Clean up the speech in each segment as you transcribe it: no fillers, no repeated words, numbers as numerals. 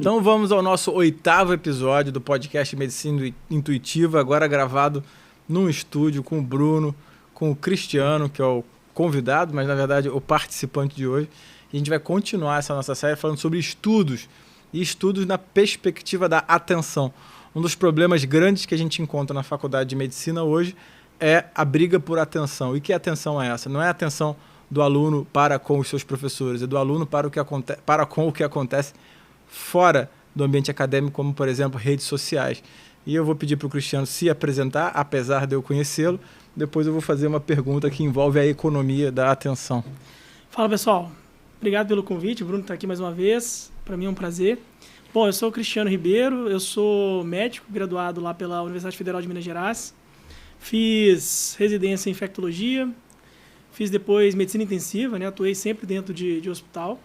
Então vamos ao nosso 8º episódio do podcast Medicina Intuitiva, agora gravado num estúdio com o Bruno, com o Cristiano, que é o convidado, mas na verdade o participante de hoje. E a gente vai continuar essa nossa série falando sobre estudos, e estudos na perspectiva da atenção. Um dos problemas grandes que a gente encontra na faculdade de medicina hoje é a briga por atenção. E que atenção é essa? Não é a atenção do aluno para com os seus professores, é do aluno para com o que acontece fora do ambiente acadêmico, como, por exemplo, redes sociais. E eu vou pedir para o Cristiano se apresentar, apesar de eu conhecê-lo. Depois eu vou fazer uma pergunta que envolve a economia da atenção. Fala, pessoal. Obrigado pelo convite. O Bruno está aqui mais uma vez. Para mim é um prazer. Bom, eu sou o Cristiano Ribeiro, eu sou médico, graduado lá pela Universidade Federal de Minas Gerais. Fiz residência em infectologia, fiz depois medicina intensiva, né? Atuei sempre dentro de hospital.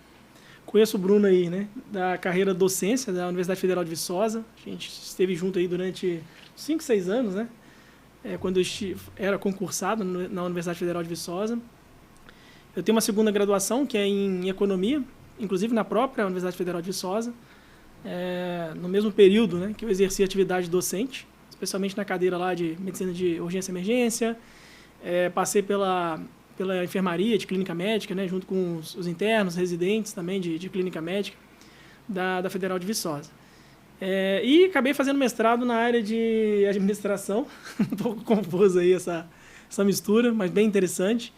Conheço o Bruno aí, né? Da carreira docência da Universidade Federal de Viçosa. A gente esteve junto aí durante 5, 6 anos, né? Quando eu era concursado na Universidade Federal de Viçosa. Eu tenho uma segunda graduação, que é em economia, inclusive na própria Universidade Federal de Viçosa. No mesmo período, né, que eu exerci atividade docente, especialmente na cadeira lá de medicina de urgência e emergência. Passei pela enfermaria de clínica médica, né, junto com os internos, residentes também de clínica médica da Federal de Viçosa. E acabei fazendo mestrado na área de administração, um pouco confuso aí essa mistura, mas bem interessante.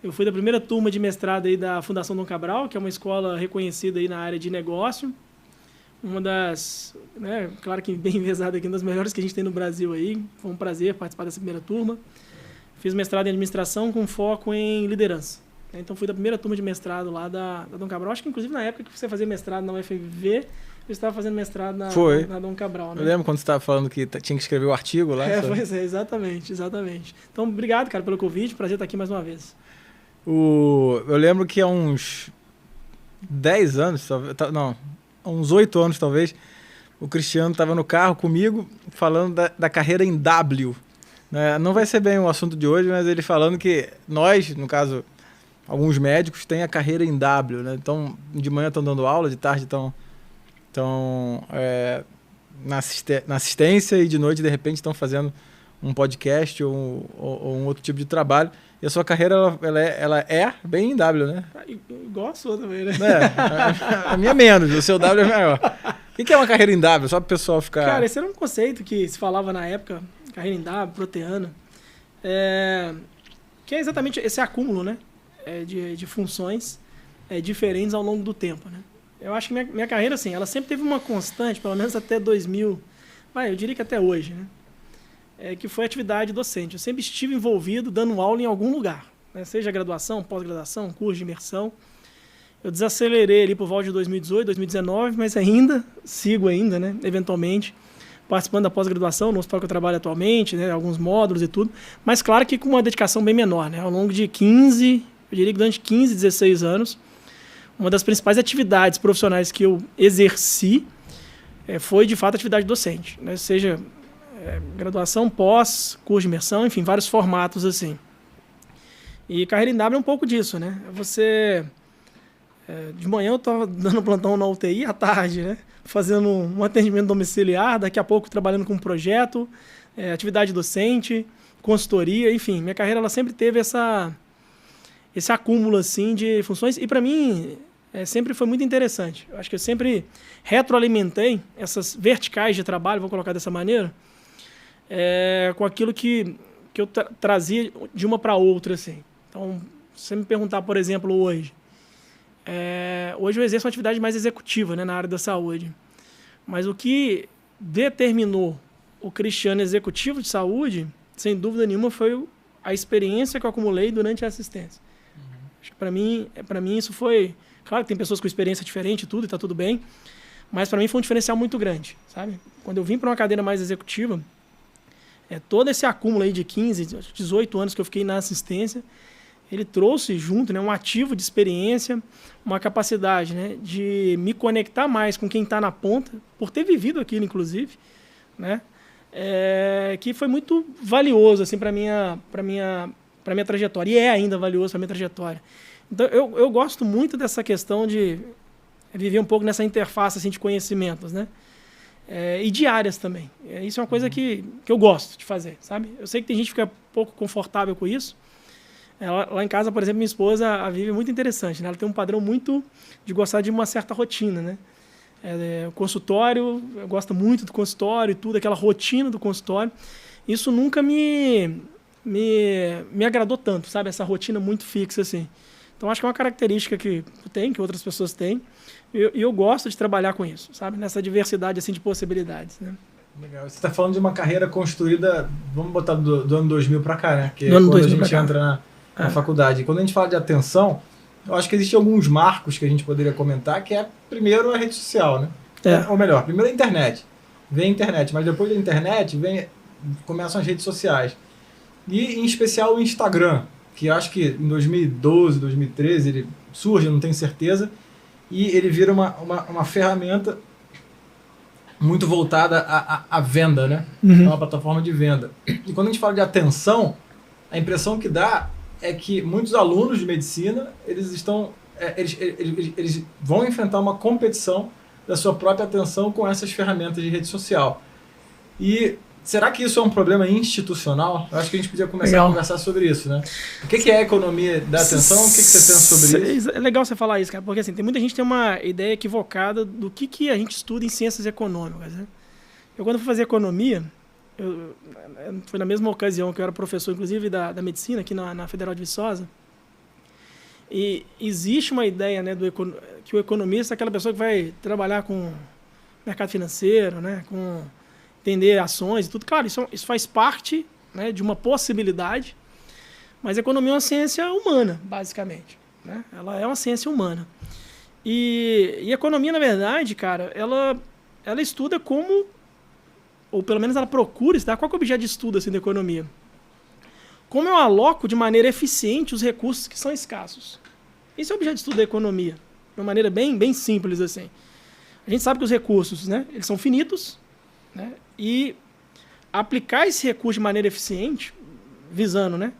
Eu fui da primeira turma de mestrado aí da Fundação Dom Cabral, que é uma escola reconhecida aí na área de negócio. Uma das, né, claro que bem envezada aqui, uma das melhores que a gente tem no Brasil aí. Foi um prazer participar dessa primeira turma. Fiz mestrado em administração com foco em liderança. Então fui da primeira turma de mestrado lá da Dom Cabral. Acho que inclusive na época que você fazia mestrado na UFV, eu estava fazendo mestrado na Dom Cabral. Né? Eu lembro quando você estava falando que tinha que escrever o artigo lá. Pois é, exatamente. Então obrigado, cara, pelo convite. Prazer estar aqui mais uma vez. Eu lembro que há uns 10 anos, não, há uns 8 anos talvez, o Cristiano estava no carro comigo falando da carreira em W. Não vai ser bem o assunto de hoje, mas ele falando que nós, no caso, alguns médicos, têm a carreira em W. Né? Então, de manhã estão dando aula, de tarde estão na assistência e de noite, de repente, estão fazendo um podcast ou um outro tipo de trabalho. E a sua carreira, ela é bem em W, né? Igual a sua também, né? A minha menos, o seu W é maior. O que é uma carreira em W? Só para o pessoal ficar... Cara, esse era um conceito que se falava na época, carreira em W, proteano, que é exatamente esse acúmulo, né? De funções diferentes ao longo do tempo, né? Eu acho que minha carreira, assim, ela sempre teve uma constante, pelo menos até 2000, eu diria que até hoje, né? Que foi atividade docente. Eu sempre estive envolvido dando aula em algum lugar, né? Seja graduação, pós-graduação, curso de imersão. Eu desacelerei ali por volta de 2018, 2019, mas sigo ainda, né? Eventualmente, participando da pós-graduação no hospital que eu trabalho atualmente, né? Alguns módulos e tudo, mas claro que com uma dedicação bem menor, né? Ao longo de 15, eu diria que durante 15, 16 anos, uma das principais atividades profissionais que eu exerci foi, de fato, atividade docente, né? Seja graduação, pós, curso de imersão, enfim, vários formatos assim. E carreira em W é um pouco disso, né? De manhã eu estava dando plantão na UTI, à tarde, né? Fazendo um atendimento domiciliar, daqui a pouco trabalhando com um projeto, atividade docente, consultoria, enfim. Minha carreira ela sempre teve esse acúmulo assim, de funções e para mim sempre foi muito interessante. Eu acho que eu sempre retroalimentei essas verticais de trabalho, vou colocar dessa maneira, com aquilo que eu trazia de uma para outra. Assim. Então, se você me perguntar, por exemplo, hoje eu exerço uma atividade mais executiva, né, na área da saúde. Mas o que determinou o Cristiano executivo de saúde, sem dúvida nenhuma, foi a experiência que eu acumulei durante a assistência. Acho que para mim isso foi... Claro que tem pessoas com experiência diferente e tudo, e está tudo bem, mas para mim foi um diferencial muito grande, sabe? Quando eu vim para uma cadeira mais executiva, todo esse acúmulo aí de 15, 18 anos que eu fiquei na assistência, ele trouxe junto, né, um ativo de experiência, uma capacidade, né, de me conectar mais com quem está na ponta, por ter vivido aquilo, inclusive, né, que foi muito valioso assim, para minha trajetória, e é ainda valioso para a minha trajetória. Então, eu gosto muito dessa questão de viver um pouco nessa interface assim, de conhecimentos, né? E diárias também. Isso é uma coisa que eu gosto de fazer, sabe? Eu sei que tem gente que fica pouco confortável com isso. Lá em casa, por exemplo, minha esposa, a Vivi, é muito interessante, né? Ela tem um padrão muito de gostar de uma certa rotina, né? O consultório, eu gosto muito do consultório e tudo, aquela rotina do consultório. Isso nunca me agradou tanto, sabe? Essa rotina muito fixa, assim. Então, acho que é uma característica que eu tenho, que outras pessoas têm. E eu gosto de trabalhar com isso, sabe? Nessa diversidade assim, de possibilidades, né? Legal. Você está falando de uma carreira construída, vamos botar do ano 2000 para cá, né? Que é quando a gente entra na faculdade. E quando a gente fala de atenção, eu acho que existem alguns marcos que a gente poderia comentar, que é, primeiro, a rede social, né? Ou melhor, primeiro a internet. Vem a internet, mas depois da internet começam as redes sociais. E, em especial, o Instagram, que eu acho que em 2012, 2013, ele surge, não tenho certeza, e ele vira uma ferramenta muito voltada à venda, né? É uma plataforma de venda. E quando a gente fala de atenção, a impressão que dá é que muitos alunos de medicina, eles vão enfrentar uma competição da sua própria atenção com essas ferramentas de rede social. E será que isso é um problema institucional? Eu acho que a gente podia começar a conversar sobre isso, né? O que é a economia da atenção? O que você pensa sobre isso? É legal você falar isso, cara, porque assim, muita gente tem uma ideia equivocada do que a gente estuda em ciências econômicas, né? Eu, quando fui fazer economia, foi na mesma ocasião que eu era professor, inclusive, da medicina, aqui na Federal de Viçosa, e existe uma ideia, né, que o economista é aquela pessoa que vai trabalhar com mercado financeiro, né, com entender ações e tudo. Claro, isso faz parte, né, de uma possibilidade, mas a economia é uma ciência humana, basicamente, né? Ela é uma ciência humana. E a economia, na verdade, cara, ela estuda como, ou pelo menos ela procura estudar, qual que é o objeto de estudo assim, da economia? Como eu aloco de maneira eficiente os recursos que são escassos. Esse é o objeto de estudo da economia, de uma maneira bem simples assim. A gente sabe que os recursos, né, eles são finitos, né, e aplicar esse recurso de maneira eficiente, visando, né,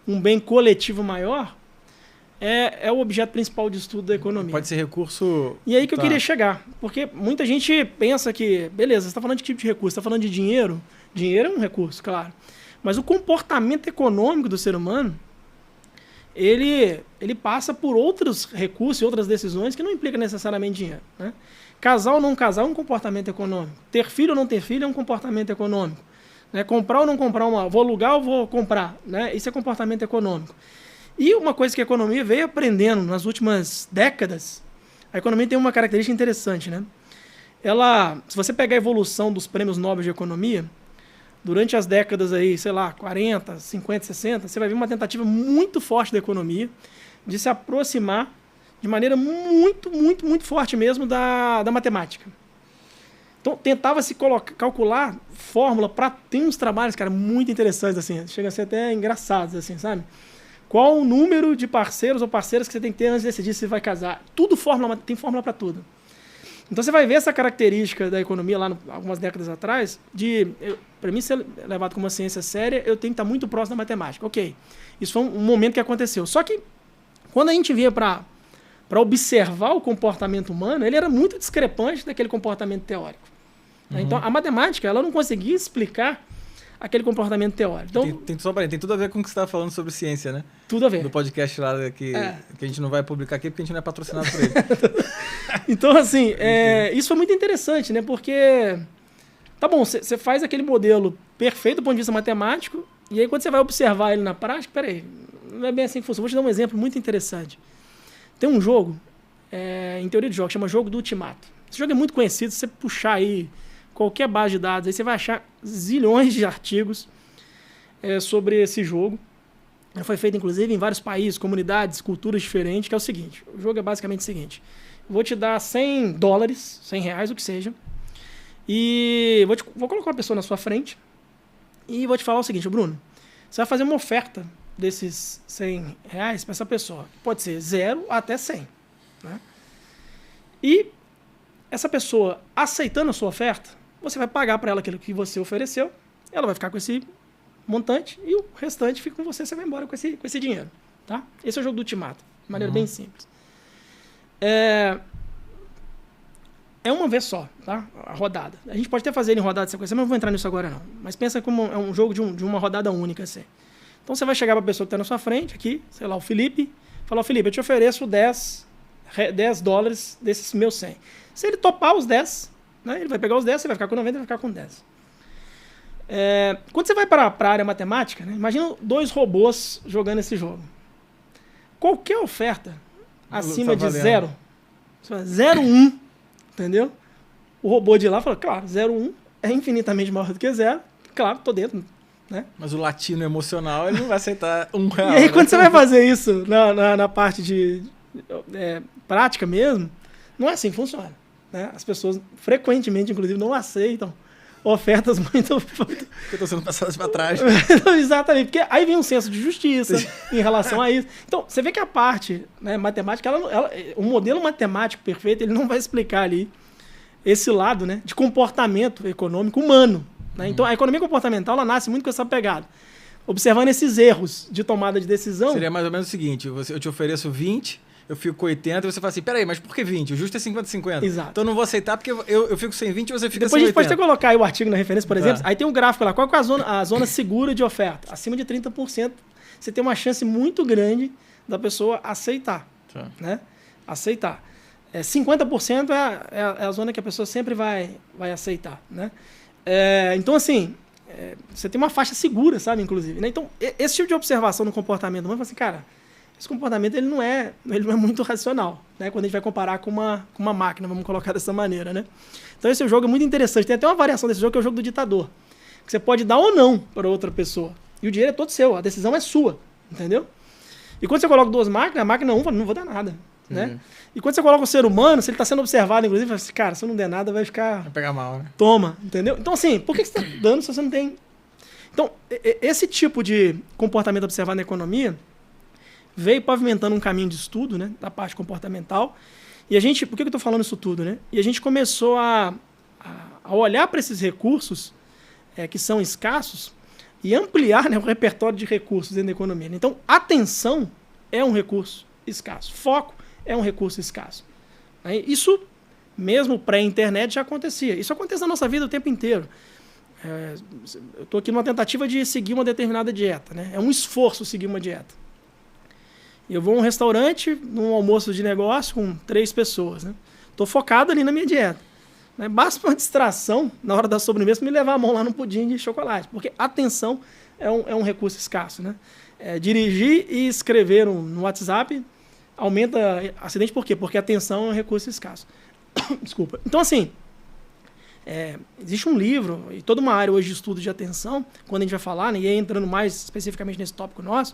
um bem coletivo maior, é o objeto principal de estudo da economia. Pode ser recurso... E aí que eu queria chegar, porque muita gente pensa que, beleza, você está falando de que tipo de recurso? Você está falando de dinheiro? Dinheiro é um recurso, claro. Mas o comportamento econômico do ser humano, ele passa por outros recursos e outras decisões que não implicam necessariamente dinheiro, né? Casar ou não casar é um comportamento econômico. Ter filho ou não ter filho é um comportamento econômico. Né? Comprar ou não comprar vou alugar ou vou comprar, né? Isso é comportamento econômico. E uma coisa que a economia veio aprendendo nas últimas décadas, a economia tem uma característica interessante, né? Se você pegar a evolução dos prêmios Nobel de Economia, durante as décadas aí, sei lá, 40, 50, 60, você vai ver uma tentativa muito forte da economia de se aproximar de maneira muito forte mesmo da matemática. Então, tentava-se calcular fórmula para... Tem uns trabalhos, cara, muito interessantes, assim, chega a ser até engraçados, assim, sabe? Qual o número de parceiros ou parceiras que você tem que ter antes de decidir se vai casar? Tem fórmula para tudo. Então, você vai ver essa característica da economia lá algumas décadas atrás, para mim ser levado como uma ciência séria, eu tenho que estar muito próximo da matemática. Ok, isso foi um momento que aconteceu. Só que, quando a gente via para observar o comportamento humano, ele era muito discrepante daquele comportamento teórico. Então, a matemática ela não conseguia explicar aquele comportamento teórico. Então, tem tudo a ver com o que você estava falando sobre ciência, né? Tudo a ver. Do podcast lá que a gente não vai publicar aqui porque a gente não é patrocinado por ele. Então, assim, isso foi muito interessante, né? Porque, tá bom, você faz aquele modelo perfeito do ponto de vista matemático, e aí quando você vai observar ele na prática, peraí, não é bem assim que funciona. Vou te dar um exemplo muito interessante. Tem um jogo, em teoria de jogos, chama Jogo do Ultimato. Esse jogo é muito conhecido, se você puxar aí qualquer base de dados, aí você vai achar zilhões de artigos sobre esse jogo. Foi feito, inclusive, em vários países, comunidades, culturas diferentes, que é o seguinte, o jogo é basicamente o seguinte, vou te dar $100, R$100, o que seja, e vou colocar uma pessoa na sua frente e vou te falar o seguinte, Bruno, você vai fazer uma oferta desses R$100 para essa pessoa. Pode ser 0 até 100. Né? E essa pessoa, aceitando a sua oferta, você vai pagar para ela aquilo que você ofereceu, ela vai ficar com esse montante e o restante fica com você vai embora com esse dinheiro. Tá? Esse é o jogo do ultimato, de maneira bem simples. É uma vez só, tá? A rodada. A gente pode até fazer ele em rodada de sequência, mas não vou entrar nisso agora, não. Mas pensa como é um jogo de uma rodada única, assim. Então você vai chegar para a pessoa que está na sua frente, aqui, sei lá, o Felipe, falar, Felipe, eu te ofereço $10 desses meus 100. Se ele topar os 10, né, ele vai pegar os 10, você vai ficar com 90, vai ficar com 10. Quando você vai para a área matemática, né, imagina 2 robôs jogando esse jogo. Qualquer oferta acima de 0, 0,1, entendeu? O robô de lá fala, claro, 0,1 é infinitamente maior do que 0, claro, tô dentro, né? Mas o latino emocional, ele não vai aceitar R$1. E aí, quando você vai fazer isso na parte de prática mesmo, não é assim que funciona, né? As pessoas frequentemente, inclusive, não aceitam ofertas muito... Porque estão sendo passadas para trás. Exatamente, porque aí vem um senso de justiça em relação a isso. Então, você vê que a parte, né, matemática, o modelo matemático perfeito, ele não vai explicar ali esse lado, né, de comportamento econômico humano. Né? Então, a economia comportamental, ela nasce muito com essa pegada. Observando esses erros de tomada de decisão... Seria mais ou menos o seguinte, eu te ofereço 20... eu fico com 80 e você fala assim, peraí, mas por que 20? O justo é 50-50. Exato. Então eu não vou aceitar porque eu fico sem 20 e você fica Depois sem 80. a gente pode até colocar aí o artigo na referência, por exemplo. Aí tem um gráfico lá. Qual que é a zona segura de oferta? Acima de 30%, você tem uma chance muito grande da pessoa aceitar. Né? Aceitar. 50% é a zona que a pessoa sempre vai aceitar. Né? Então, assim, você tem uma faixa segura, sabe, inclusive. Né? Então, esse tipo de observação no comportamento humano, assim, cara... Esse comportamento ele não é muito racional, né? Quando a gente vai comparar com uma máquina, vamos colocar dessa maneira, né? Então esse jogo é muito interessante. Tem até uma variação desse jogo que é o jogo do ditador, que você pode dar ou não para outra pessoa. E o dinheiro é todo seu, a decisão é sua, entendeu? E quando você coloca 2 máquinas, a máquina 1 fala, não vou dar nada, né? E quando você coloca o ser humano, se ele está sendo observado, inclusive, fala assim, cara, se eu não der nada, vai ficar... Vai pegar mal, né? Toma, entendeu? Então assim, por que você está dando se você não tem... Então, esse tipo de comportamento observado na economia... veio pavimentando um caminho de estudo, né, da parte comportamental. E a gente, por que eu estou falando isso tudo? Né? E a gente começou a olhar para esses recursos que são escassos e ampliar, né, o repertório de recursos dentro da economia. Então, atenção é um recurso escasso. Foco é um recurso escasso. Isso, mesmo pré-internet, já acontecia. Isso acontece na nossa vida o tempo inteiro. Eu estou aqui numa tentativa de seguir uma determinada dieta. Né? É um esforço seguir uma dieta. Eu vou a um restaurante, num almoço de negócio com 3 pessoas. Estou focado ali na minha dieta. Né? Basta uma distração na hora da sobremesa para me levar a mão lá no pudim de chocolate. Porque atenção é um recurso escasso. Né? Dirigir e escrever no WhatsApp aumenta acidente por quê? Porque atenção é um recurso escasso. Desculpa. Então, assim, existe um livro e toda uma área hoje de estudo de atenção, quando a gente vai falar, né, e aí entrando mais especificamente nesse tópico nosso,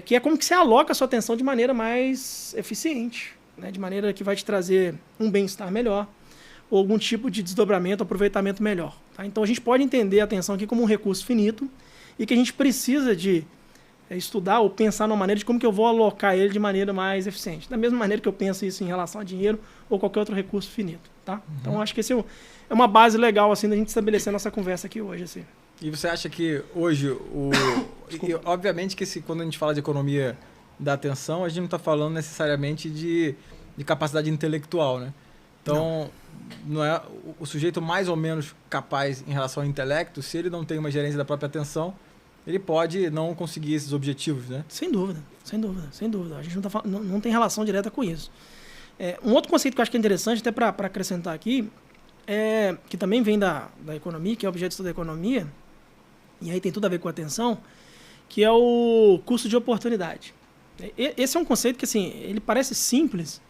que é como que você aloca a sua atenção de maneira mais eficiente, né? De maneira que vai te trazer um bem-estar melhor ou algum tipo de desdobramento, aproveitamento melhor. Tá? Então a gente pode entender a atenção aqui como um recurso finito e que a gente precisa de estudar ou pensar numa maneira de como que eu vou alocar ele de maneira mais eficiente. Da mesma maneira que eu penso isso em relação a dinheiro ou qualquer outro recurso finito. Tá? Então acho que esse é uma base legal assim, da gente estabelecer a nossa conversa aqui hoje. Assim. E você acha que hoje, obviamente que quando a gente fala de economia da atenção, a gente não está falando necessariamente de capacidade intelectual, né? Então, não é o sujeito mais ou menos capaz em relação ao intelecto, se ele não tem uma gerência da própria atenção, ele pode não conseguir esses objetivos, né? Sem dúvida, sem dúvida, sem dúvida. A gente não tem relação direta com isso. Um outro conceito que eu acho que é interessante, até para acrescentar aqui, que também vem da economia, que é objeto de estudo da economia, e aí tem tudo a ver com a atenção, que é o custo de oportunidade. Esse é um conceito que, assim, ele parece simples,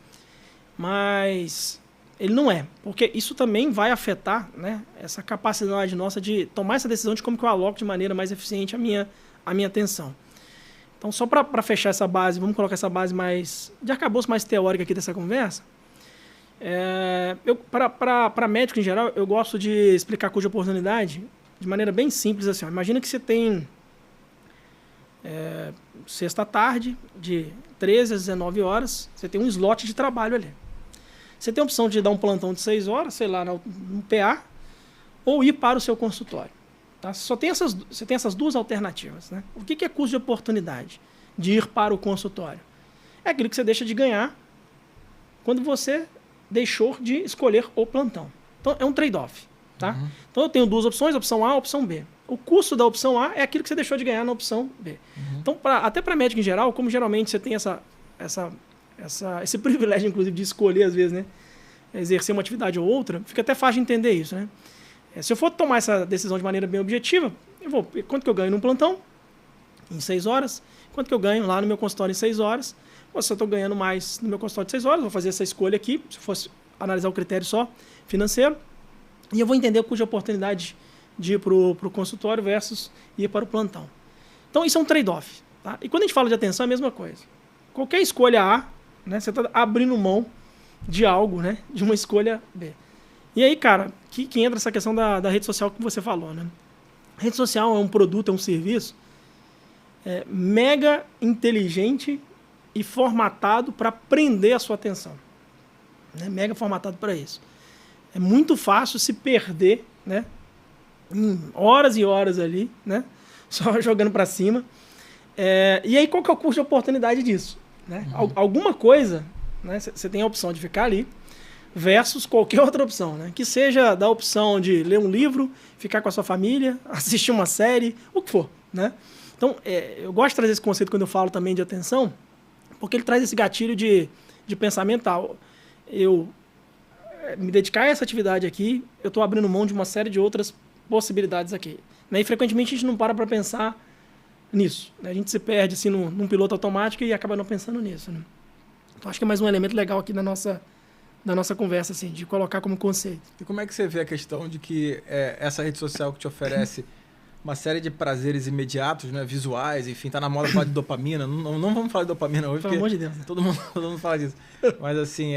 mas ele não é, porque isso também vai afetar, né, essa capacidade nossa de tomar essa decisão de como que eu aloco de maneira mais eficiente a minha atenção. Então, só para fechar essa base, vamos colocar essa base mais de arcabouço mais teórica aqui dessa conversa. Para médico em geral, eu gosto de explicar custo de oportunidade de maneira bem simples assim. Imagina que você tem sexta tarde, de 13 às 19 horas, você tem um slot de trabalho ali. Você tem a opção de dar um plantão de 6 horas, sei lá, no PA, ou ir para o seu consultório. Tá? Você tem essas 2 alternativas. Né? O que é custo de oportunidade de ir para o consultório? É aquilo que você deixa de ganhar quando você deixou de escolher o plantão. Então, é um trade-off. Tá? Então, eu tenho duas opções, opção A e opção B. O custo da opção A é aquilo que você deixou de ganhar na opção B. Então, até para médico em geral, como geralmente você tem esse privilégio, inclusive, de escolher, às vezes, né? Exercer uma atividade ou outra, fica até fácil de entender isso. Né? Se eu for tomar essa decisão de maneira bem objetiva, quanto que eu ganho num plantão? Em 6 horas. Quanto que eu ganho lá no meu consultório em 6 horas? Ou se eu estou ganhando mais no meu consultório de 6 horas, vou fazer essa escolha aqui, se fosse analisar o critério só financeiro, e eu vou entender cuja oportunidade de ir para o consultório versus ir para o plantão. Então, isso é um trade-off. Tá? E quando a gente fala de atenção, é a mesma coisa. Qualquer escolha A, né, você está abrindo mão de algo, né, de uma escolha B. E aí, cara, que entra essa questão da rede social que você falou. Né? A rede social é um produto, é um serviço mega inteligente e formatado para prender a sua atenção. Né? Mega formatado para isso. É muito fácil se perder, né? Em horas e horas ali, né? Só jogando para cima. E aí, qual que é o custo de oportunidade disso? Né? Alguma coisa, né? Você tem a opção de ficar ali versus qualquer outra opção, né? Que seja da opção de ler um livro, ficar com a sua família, assistir uma série, o que for, né? Então, eu gosto de trazer esse conceito quando eu falo também de atenção, porque ele traz esse gatilho de pensamento tal. Eu me dedicar a essa atividade aqui, eu estou abrindo mão de uma série de outras possibilidades aqui. Né? E frequentemente a gente não para pensar nisso. Né? A gente se perde assim, num piloto automático e acaba não pensando nisso. Né? Então acho que é mais um elemento legal aqui da nossa conversa, assim, de colocar como conceito. E como é que você vê a questão de que essa rede social que te oferece uma série de prazeres imediatos, né, visuais, enfim, tá na moda falar de dopamina. Não vamos falar de dopamina hoje, pelo amor de Deus. Todo mundo fala disso. Mas assim,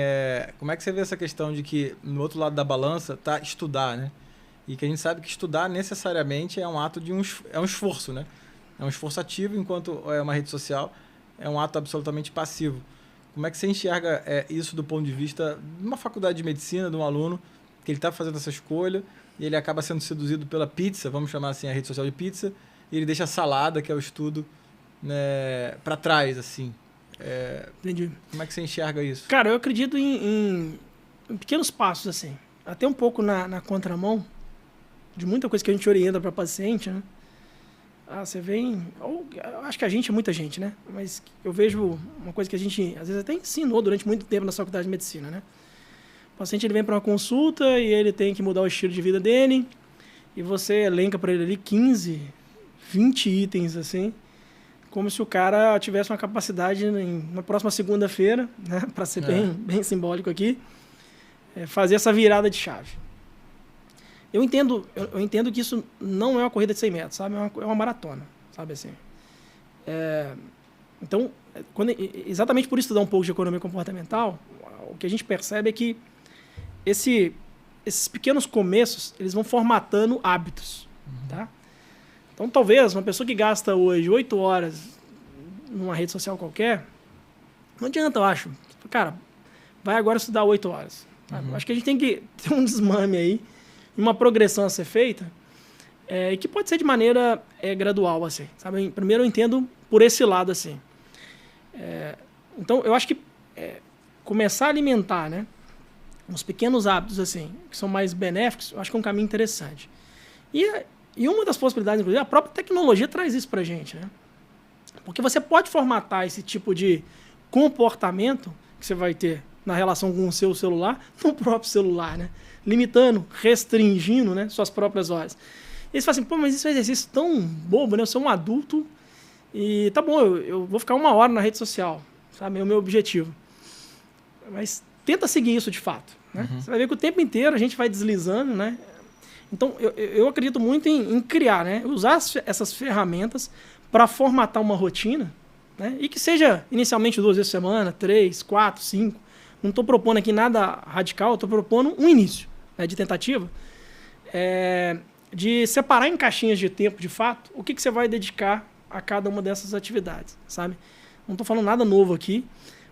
como é que você vê essa questão de que no outro lado da balança tá estudar, né? E que a gente sabe que estudar necessariamente é um ato de um esforço, né? É um esforço ativo, enquanto uma rede social é um ato absolutamente passivo. Como é que você enxerga isso do ponto de vista de uma faculdade de medicina, de um aluno, que ele está fazendo essa escolha e ele acaba sendo seduzido pela pizza, vamos chamar assim a rede social de pizza, e ele deixa a salada, que é o estudo, né, para trás, assim. Entendi. Como é que você enxerga isso? Cara, eu acredito em pequenos passos, assim. Até um pouco na contramão de muita coisa que a gente orienta para paciente, né? Você vem... eu acho que a gente é muita gente, né? Mas eu vejo uma coisa que a gente, às vezes, até ensinou durante muito tempo na faculdade de medicina, né? O paciente ele vem para uma consulta e ele tem que mudar o estilo de vida dele e você elenca para ele ali 15, 20 itens, assim, como se o cara tivesse uma capacidade na próxima segunda-feira, né? Para ser bem simbólico aqui, fazer essa virada de chave. Eu entendo que isso não é uma corrida de 100 metros, sabe? É uma maratona, sabe assim. Então, exatamente por estudar um pouco de economia comportamental, o que a gente percebe é que esses pequenos começos, eles vão formatando hábitos, tá? Então, talvez uma pessoa que gasta hoje 8 horas numa rede social qualquer, não adianta, eu acho. Cara, vai agora estudar 8 horas. Acho que a gente tem que ter um desmame aí, uma progressão a ser feita, e que pode ser de maneira gradual, assim, sabe? Primeiro eu entendo por esse lado, assim. Então, eu acho que começar a alimentar, né, uns pequenos hábitos, assim, que são mais benéficos, eu acho que é um caminho interessante. E uma das possibilidades, inclusive, a própria tecnologia traz isso pra gente, né? Porque você pode formatar esse tipo de comportamento que você vai ter na relação com o seu celular, no próprio celular, né? Limitando, restringindo, né, suas próprias horas. E você fala assim, pô, mas isso é um exercício tão bobo, né? Eu sou um adulto e tá bom, eu vou ficar 1 hora na rede social, sabe? É o meu objetivo. Mas tenta seguir isso de fato, né? Você vai ver que o tempo inteiro a gente vai deslizando, né? Então, eu acredito muito em criar, né? Usar essas ferramentas para formatar uma rotina, né? E que seja inicialmente 2 vezes por semana, 3, 4, 5. Não estou propondo aqui nada radical, estou propondo um início, né, de tentativa, de separar em caixinhas de tempo, de fato, o que você vai dedicar a cada uma dessas atividades, sabe? Não estou falando nada novo aqui.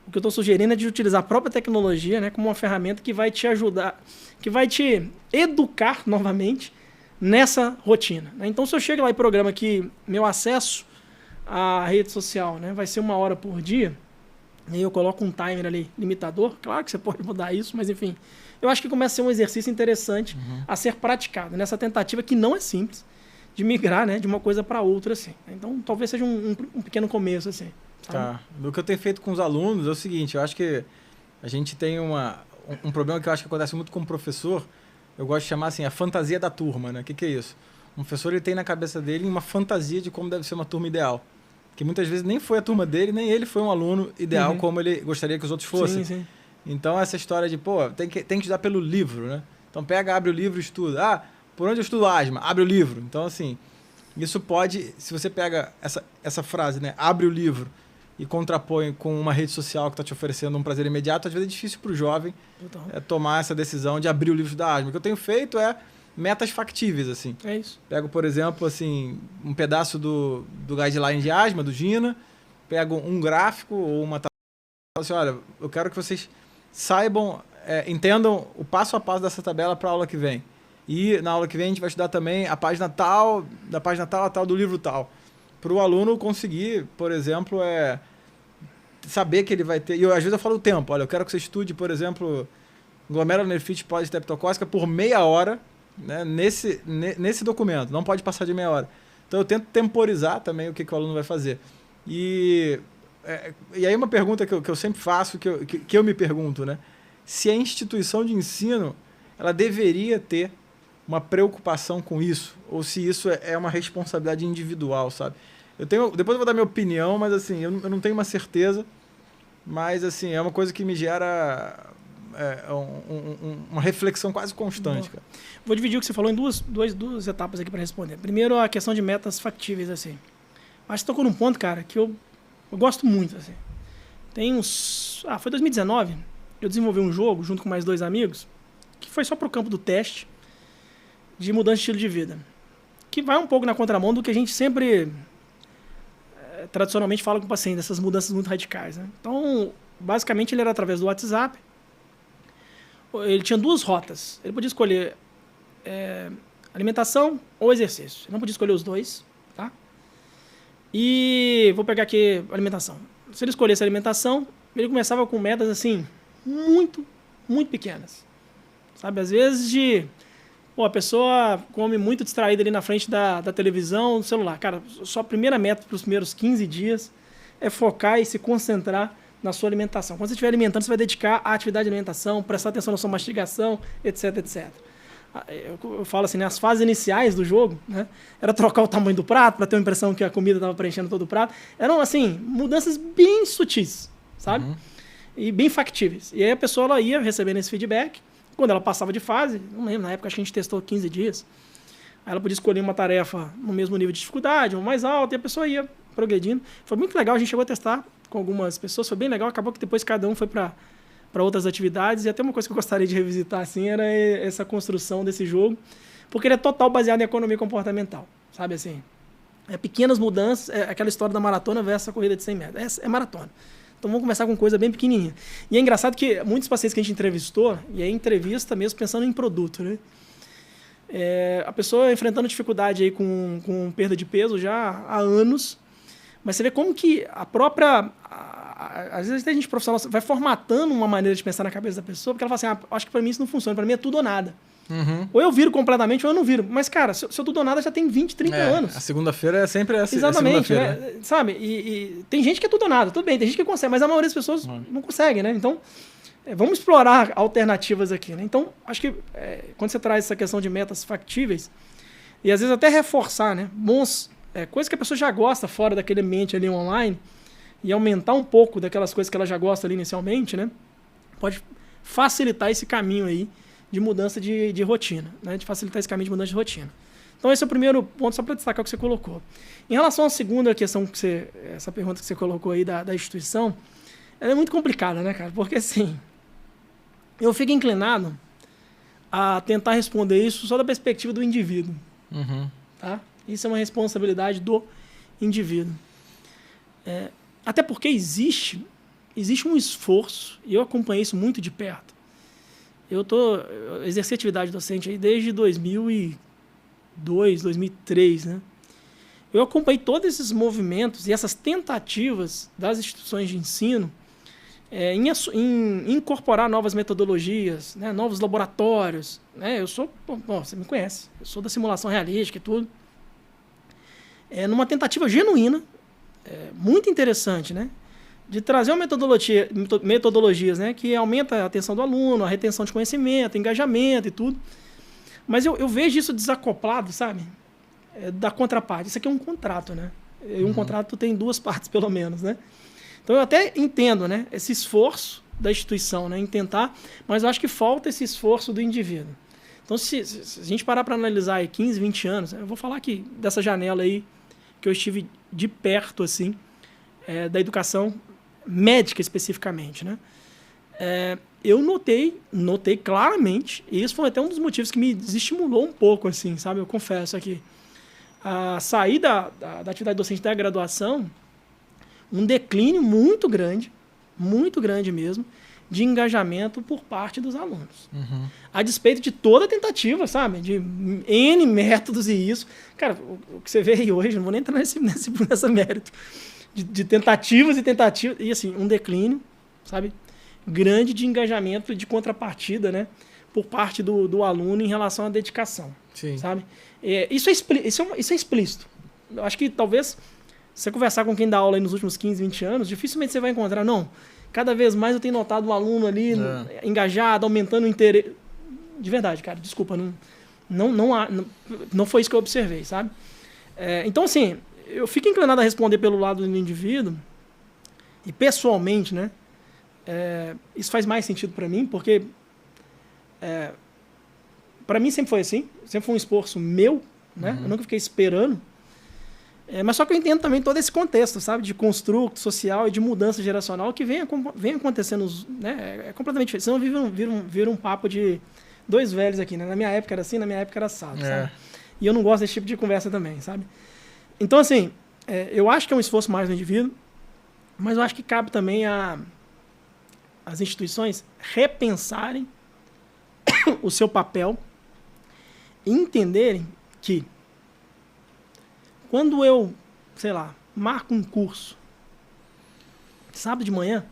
O que eu estou sugerindo é de utilizar a própria tecnologia, né, como uma ferramenta que vai te ajudar, que vai te educar novamente nessa rotina, né? Então, se eu chego lá e programa que meu acesso à rede social, né, vai ser 1 hora por dia, E aí eu coloco um timer ali, limitador. Claro que você pode mudar isso, mas enfim. Eu acho que começa a ser um exercício interessante a ser praticado nessa tentativa que não é simples de migrar, né, de uma coisa para outra, assim. Então, talvez seja um pequeno começo, assim. Sabe? Tá. O que eu tenho feito com os alunos é o seguinte, eu acho que a gente tem um problema que eu acho que acontece muito com o professor, eu gosto de chamar assim, a fantasia da turma, né? O que é isso? Um professor ele tem na cabeça dele uma fantasia de como deve ser uma turma ideal. Que muitas vezes nem foi a turma dele, nem ele foi um aluno ideal como ele gostaria que os outros fossem. Sim, sim. Então, essa história de, pô, tem que estudar pelo livro, né? Então, abre o livro e estuda. Ah, por onde eu estudo asma? Abre o livro. Então, assim, isso pode, se você pega essa frase, né? Abre o livro e contrapõe com uma rede social que está te oferecendo um prazer imediato, às vezes é difícil para o jovem tomar essa decisão de abrir o livro da asma. O que eu tenho feito é metas factíveis, assim. É isso. Pego, por exemplo, assim, um pedaço do guideline de asma, do GINA, pego um gráfico ou uma tabela e falo assim, olha, eu quero que vocês saibam, entendam o passo a passo dessa tabela para a aula que vem. E na aula que vem a gente vai estudar também a página tal, da página tal a tal do livro tal. Para o aluno conseguir, por exemplo, saber que ele vai ter... E às vezes eu falo o tempo. Olha, eu quero que você estude, por exemplo, glomerulonefrite pós-estreptocócica por meia hora, né, nesse documento. Não pode passar de meia hora. Então eu tento temporizar também o que o aluno vai fazer. E aí uma pergunta que eu sempre faço, que eu me pergunto, né? Se a instituição de ensino ela deveria ter uma preocupação com isso, ou se isso é uma responsabilidade individual, sabe? Depois eu vou dar minha opinião, mas assim, eu não tenho uma certeza, mas assim, é uma coisa que me gera uma reflexão quase constante. Cara. Vou dividir o que você falou em duas etapas aqui para responder. Primeiro, a questão de metas factíveis, assim. Mas você tocou num ponto, cara, que eu gosto muito, assim. Foi 2019, eu desenvolvi um jogo junto com mais 2 amigos, que foi só pro campo do teste, de mudança de estilo de vida. Que vai um pouco na contramão do que a gente sempre, tradicionalmente, fala com o paciente, dessas mudanças muito radicais, né? Então, basicamente, ele era através do WhatsApp. Ele tinha 2 rotas. Ele podia escolher alimentação ou exercício. Ele não podia escolher os 2, tá? E vou pegar aqui alimentação. Se ele escolhesse alimentação, ele começava com metas, assim, muito, muito pequenas. Sabe? Às vezes a pessoa come muito distraída ali na frente da televisão, do celular. Cara, sua primeira meta para os primeiros 15 dias é focar e se concentrar na sua alimentação. Quando você estiver alimentando, você vai dedicar à atividade de alimentação, prestar atenção na sua mastigação, etc, etc. Eu falo assim, né, as fases iniciais do jogo, né, era trocar o tamanho do prato para ter a impressão que a comida estava preenchendo todo o prato. Eram, assim, mudanças bem sutis, sabe? E bem factíveis. E aí a pessoa ela ia recebendo esse feedback. Quando ela passava de fase, não lembro, na época acho que a gente testou 15 dias, aí ela podia escolher uma tarefa no mesmo nível de dificuldade, ou mais alta, e a pessoa ia progredindo. Foi muito legal, a gente chegou a testar com algumas pessoas, foi bem legal, acabou que depois cada um foi para outras atividades, e até uma coisa que eu gostaria de revisitar, assim, era essa construção desse jogo, porque ele é total baseado em economia comportamental, sabe assim? Pequenas mudanças, aquela história da maratona versus a corrida de 100 metros, é maratona. Então vamos começar com coisa bem pequenininha. E é engraçado que muitos pacientes que a gente entrevistou, e é entrevista mesmo pensando em produto, né? A pessoa enfrentando dificuldade aí com perda de peso já há anos, mas você vê como que a própria... Às vezes a gente profissional vai formatando uma maneira de pensar na cabeça da pessoa, porque ela fala assim, acho que para mim isso não funciona, para mim é tudo ou nada. Ou eu viro completamente ou eu não viro. Mas, cara, se eu tudo ou nada já tem 20, 30 anos. A segunda-feira é sempre essa. Exatamente, né? Sabe? E tem gente que é tudo ou nada, tudo bem, tem gente que consegue, mas a maioria das pessoas não consegue, né? Então, vamos explorar alternativas aqui, né? Então, acho que quando você traz essa questão de metas factíveis, e às vezes até reforçar, né? Coisas que a pessoa já gosta fora daquele ambiente ali online, e aumentar um pouco daquelas coisas que ela já gosta ali inicialmente, né? Pode facilitar esse caminho aí de mudança de rotina, né? De facilitar esse caminho de mudança de rotina. Então esse é o primeiro ponto, só para destacar o que você colocou. Em relação à segunda questão, essa pergunta que você colocou aí da instituição, ela é muito complicada, né, cara? Porque assim, eu fico inclinado a tentar responder isso só da perspectiva do indivíduo. Tá? Isso é uma responsabilidade do indivíduo. Até porque existe um esforço, e eu acompanhei isso muito de perto. Eu exerci atividade docente aí desde 2002, 2003, né? Eu acompanhei todos esses movimentos e essas tentativas das instituições de ensino em incorporar novas metodologias, né, novos laboratórios. Né, eu sou, bom, você me conhece, eu sou da simulação realística e tudo. Numa tentativa genuína, muito interessante, né, de trazer uma metodologias, né, que aumenta a atenção do aluno, a retenção de conhecimento, engajamento e tudo. Mas eu vejo isso desacoplado, sabe, da contraparte. Isso aqui é um contrato, né? E um contrato tem duas partes, pelo menos, né? Então eu até entendo, né, esse esforço da instituição, né, em tentar, mas eu acho que falta esse esforço do indivíduo. Então, se a gente parar para analisar aí 15, 20 anos, eu vou falar aqui dessa janela aí que eu estive de perto, assim, da educação médica especificamente, né? Eu notei claramente, e isso foi até um dos motivos que me desestimulou um pouco, assim, sabe? Eu confesso aqui. A sair da atividade docente da graduação, um declínio muito grande mesmo, de engajamento por parte dos alunos. Uhum. A despeito de toda a tentativa, sabe? De N métodos e isso. Cara, o que você vê aí hoje, não vou nem entrar nessa mérito, de tentativas e tentativas, e assim, um declínio, sabe? Grande de engajamento e de contrapartida, né? Por parte do aluno em relação à dedicação. Sim. Sabe? Isso é explícito. Eu acho que talvez, se você conversar com quem dá aula aí nos últimos 15, 20 anos, dificilmente você vai encontrar, não, cada vez mais eu tenho notado um aluno ali engajado, aumentando o interesse. De verdade, cara, desculpa, não foi isso que eu observei, sabe? Então, assim, eu fico inclinado a responder pelo lado do indivíduo, e pessoalmente, né, isso faz mais sentido para mim, porque para mim sempre foi assim, sempre foi um esforço meu, né? Eu nunca fiquei esperando. Mas só que eu entendo também todo esse contexto, sabe? De construto social e de mudança geracional que vem acontecendo, né? É completamente diferente. Senão vira um papo de dois velhos aqui, né? Na minha época era assim, na minha época era assado, sabe? E eu não gosto desse tipo de conversa também, sabe? Então, assim, eu acho que é um esforço mais do indivíduo, mas eu acho que cabe também às instituições repensarem o seu papel e entenderem que quando eu, sei lá, marco um curso sábado de manhã,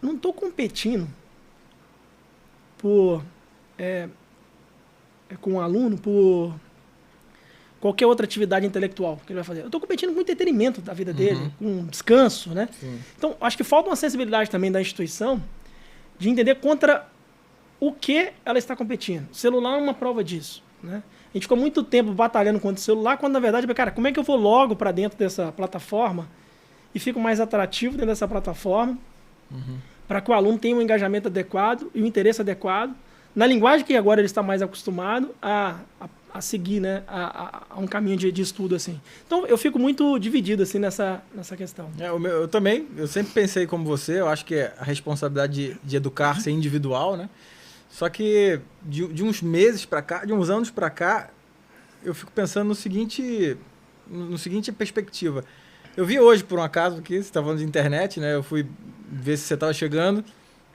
não estou competindo com um aluno por qualquer outra atividade intelectual que ele vai fazer. Eu estou competindo com o entretenimento da vida dele, com descanso, né? Sim. Então, acho que falta uma sensibilidade também da instituição de entender contra o que ela está competindo. O celular é uma prova disso, né? A gente ficou muito tempo batalhando contra o celular, quando na verdade, cara, como é que eu vou logo para dentro dessa plataforma e fico mais atrativo dentro dessa plataforma para que o aluno tenha um engajamento adequado e um interesse adequado na linguagem que agora ele está mais acostumado a seguir, né, a um caminho de estudo, assim. Então, eu fico muito dividido, assim, nessa questão. Eu também, eu sempre pensei como você, eu acho que a responsabilidade de educar ser individual, né? Só que de uns meses para cá, de uns anos para cá, eu fico pensando no seguinte perspectiva. Eu vi hoje, por um acaso, que você estava falando de internet, né? Eu fui ver se você estava chegando,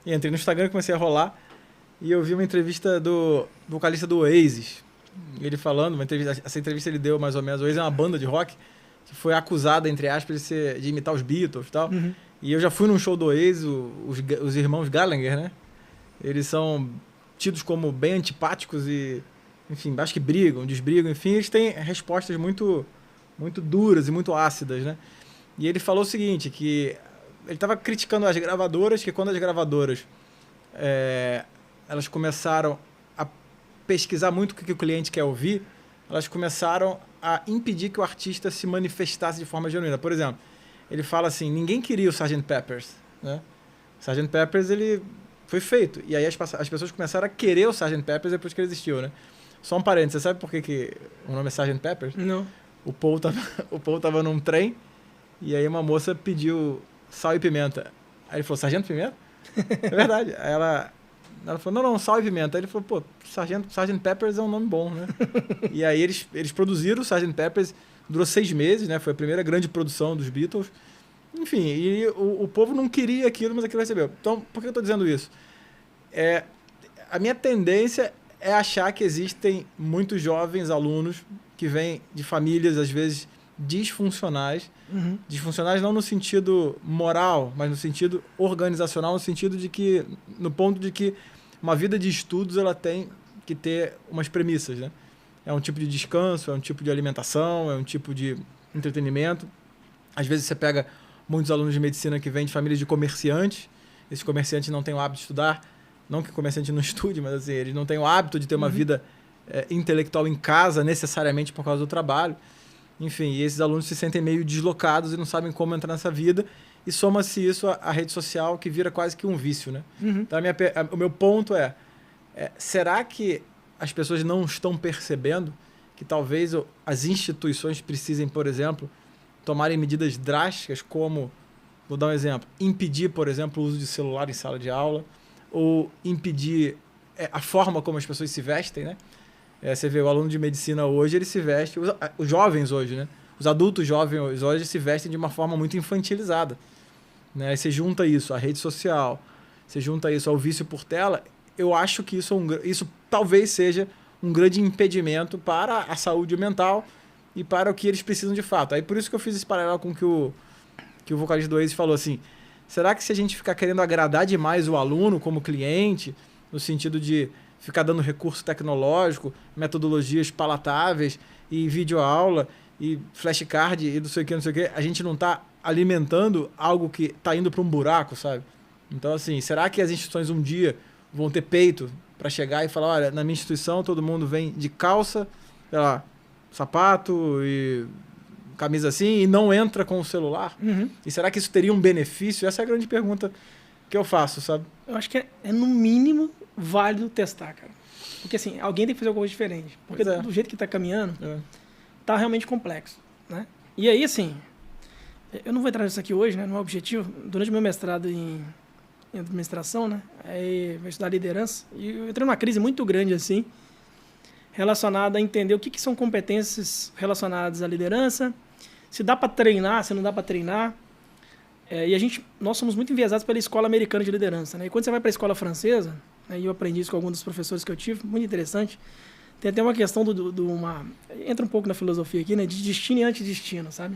e entrei no Instagram e comecei a rolar, e eu vi uma entrevista do vocalista do Oasis, ele falando, essa entrevista ele deu mais ou menos, o Oasis é uma banda de rock que foi acusada, entre aspas, de imitar os Beatles e tal, e eu já fui num show do Oasis, os irmãos Gallagher, né? Eles são tidos como bem antipáticos e, enfim, acho que desbrigam, enfim, eles têm respostas muito, muito duras e muito ácidas, né? E ele falou o seguinte, que ele estava criticando as gravadoras, que quando as gravadoras elas começaram a pesquisar muito o que o cliente quer ouvir, elas começaram a impedir que o artista se manifestasse de forma genuína. Por exemplo, ele fala assim, ninguém queria o Sgt. Peppers, né? O Sgt. Peppers, ele foi feito. E aí as pessoas começaram a querer o Sgt. Peppers depois que ele existiu, né? Só um parênteses, você sabe por que o nome é Sgt. Peppers? Não. O Paul tava num trem e aí uma moça pediu sal e pimenta. Aí ele falou, Sargento Pimenta? É verdade. Aí ela falou, não, sal e pimenta. Aí ele falou, pô, Sgt. Peppers é um nome bom, né? E aí eles produziram o Sgt. Peppers, durou 6 meses, né? Foi a primeira grande produção dos Beatles. Enfim, e o povo não queria aquilo, mas aquilo recebeu. Então, por que eu estou dizendo isso? A minha tendência é achar que existem muitos jovens alunos que vêm de famílias, às vezes, disfuncionais. Disfuncionais não no sentido moral, mas no sentido organizacional, no ponto de que uma vida de estudos ela tem que ter umas premissas, né? É um tipo de descanso, é um tipo de alimentação, é um tipo de entretenimento. Às vezes você pega muitos alunos de medicina que vêm de famílias de comerciantes. Esses comerciantes não têm o hábito de estudar. Não que o comerciante não estude, mas assim, eles não têm o hábito de ter uma vida intelectual em casa, necessariamente por causa do trabalho. Enfim, e esses alunos se sentem meio deslocados e não sabem como entrar nessa vida. E soma-se isso à rede social, que vira quase que um vício, né? Então, o meu ponto é, será que as pessoas não estão percebendo que talvez as instituições precisem, por exemplo, tomarem medidas drásticas como, vou dar um exemplo, impedir, por exemplo, o uso de celular em sala de aula, ou impedir a forma como as pessoas se vestem, né? Você vê o aluno de medicina hoje, ele se veste, os jovens hoje, né? Os adultos jovens hoje se vestem de uma forma muito infantilizada, né? Aí você junta isso à rede social, você junta isso ao vício por tela, eu acho que isso talvez seja um grande impedimento para a saúde mental e para o que eles precisam de fato. Aí por isso que eu fiz esse paralelo com o que o vocalista do Oasis falou assim, será que se a gente ficar querendo agradar demais o aluno como cliente, no sentido de ficar dando recurso tecnológico, metodologias palatáveis e videoaula e flashcard e não sei o que, a gente não está alimentando algo que está indo para um buraco, sabe? Então, assim, será que as instituições um dia vão ter peito para chegar e falar, olha, na minha instituição todo mundo vem de calça, sei lá, sapato e camisa assim e não entra com o celular? E será que isso teria um benefício? Essa é a grande pergunta que eu faço, sabe? Eu acho que é no mínimo válido testar, cara. Porque assim, alguém tem que fazer alguma coisa diferente. Porque do jeito que está caminhando, tá realmente complexo, né? E aí, assim, eu não vou entrar nisso aqui hoje, né? Não é o objetivo. Durante o meu mestrado em administração, né? Aí eu vou estudar liderança. E eu entrei numa crise muito grande, assim, relacionada a entender o que são competências relacionadas à liderança, se dá para treinar, se não dá para treinar. E nós somos muito enviesados pela escola americana de liderança, né? E quando você vai para a escola francesa, e eu aprendi isso com alguns dos professores que eu tive, muito interessante, tem até uma questão entra um pouco na filosofia aqui, né? De destino e antidestino, sabe?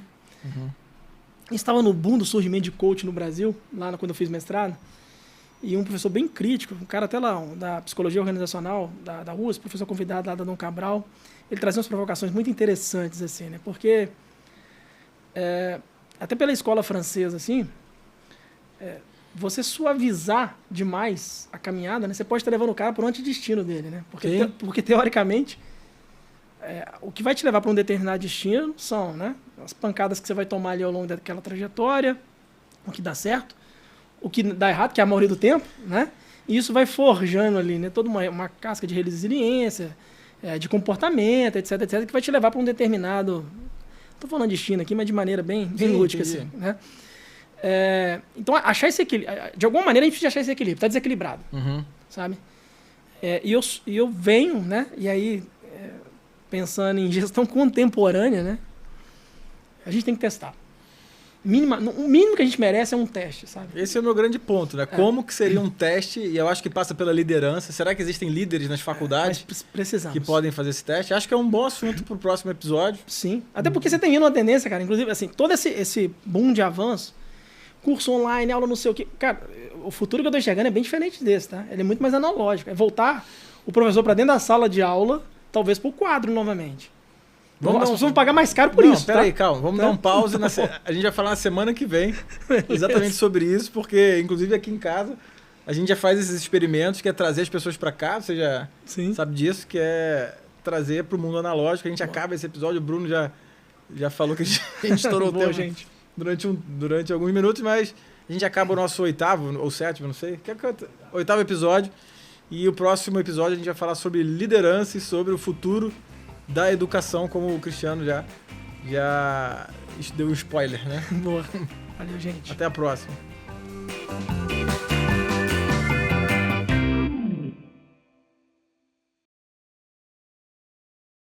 Estava no boom do surgimento de coach no Brasil, lá quando eu fiz mestrado, e um professor bem crítico, um cara até lá da psicologia organizacional da USP, professor convidado lá da Dom Cabral, ele trazia umas provocações muito interessantes, assim, né? Porque até pela escola francesa, assim, você suavizar demais a caminhada, né? Você pode estar levando o cara para o antidestino dele, né? Porque teoricamente, o que vai te levar para um determinado destino são, né, as pancadas que você vai tomar ali ao longo daquela trajetória, o que dá certo, o que dá errado, que é a maioria do tempo, né? E isso vai forjando ali, né, toda uma casca de resiliência, de comportamento, etc, etc, que vai te levar para um determinado... Estou falando destino aqui, mas de maneira bem lúdica, assim, né? Então, achar esse equilíbrio... De alguma maneira, a gente precisa achar esse equilíbrio. Está desequilibrado, sabe? E eu venho, né? E aí, pensando em gestão contemporânea, né? A gente tem que testar. O mínimo que a gente merece é um teste, sabe? Esse é o meu grande ponto, né? Como que seria um teste, e eu acho que passa pela liderança. Será que existem líderes nas faculdades precisamos. que podem fazer esse teste? Acho que é um bom assunto para o próximo episódio. Sim. Até porque você tem vindo uma tendência, cara. Inclusive, assim, todo esse boom de avanço, curso online, aula não sei o quê. Cara, o futuro que eu estou enxergando é bem diferente desse, tá? Ele é muito mais analógico. É voltar o professor para dentro da sala de aula, talvez para o quadro novamente. As pessoas vão pagar mais caro por isso. Peraí, calma. Vamos dar um pause. A gente vai falar na semana que vem exatamente sobre isso, porque, inclusive, aqui em casa, a gente já faz esses experimentos, que é trazer as pessoas para cá, você já sabe disso, que é trazer para o mundo analógico. A gente acaba esse episódio, o Bruno já falou que a gente estourou o tempo gente. Durante alguns minutos, mas a gente acaba o nosso 8º ou 7º, não sei, que é o 8º episódio, e o próximo episódio a gente vai falar sobre liderança e sobre o futuro da educação, como o Cristiano já deu um spoiler, né? Boa. Valeu, gente. Até a próxima.